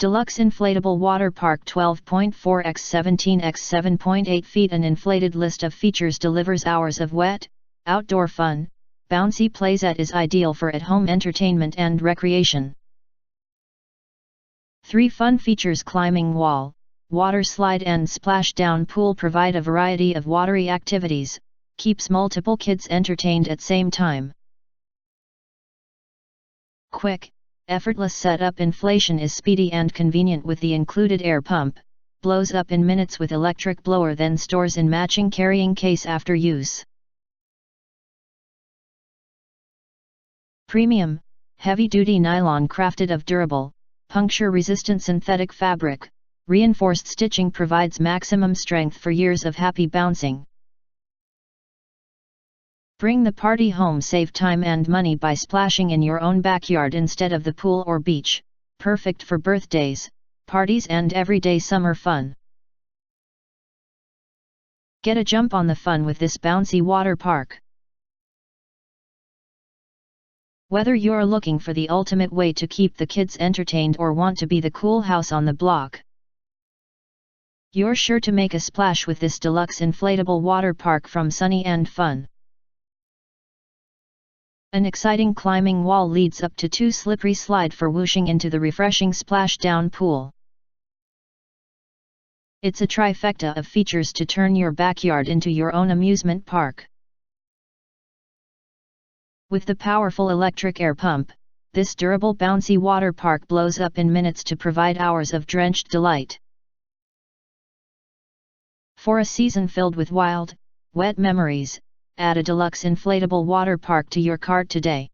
Deluxe Inflatable Water Park 12.4 x 17 x 7.8 feet. An inflated list of features delivers hours of wet, outdoor fun. Bouncy playset is ideal for at-home entertainment and recreation. 3 fun features: climbing wall, water slide and splashdown pool provide a variety of watery activities, keeps multiple kids entertained at same time. Quick, effortless setup. Inflation is speedy and convenient with the included air pump, blows up in minutes with electric blower, then stores in matching carrying case after use. Premium, heavy-duty nylon crafted of durable, puncture-resistant synthetic fabric, reinforced stitching provides maximum strength for years of happy bouncing. Bring the party home. Save time and money by splashing in your own backyard instead of the pool or beach, perfect for birthdays, parties and everyday summer fun. Get a jump on the fun with this bouncy water park. Whether you're looking for the ultimate way to keep the kids entertained or want to be the cool house on the block, you're sure to make a splash with this deluxe inflatable water park from Sunny and Fun. An exciting climbing wall leads up to 2 slippery slide for whooshing into the refreshing splashdown pool. It's a trifecta of features to turn your backyard into your own amusement park. With the powerful electric air pump, this durable bouncy water park blows up in minutes to provide hours of drenched delight. For a season filled with wild, wet memories, add a deluxe inflatable water park to your cart today.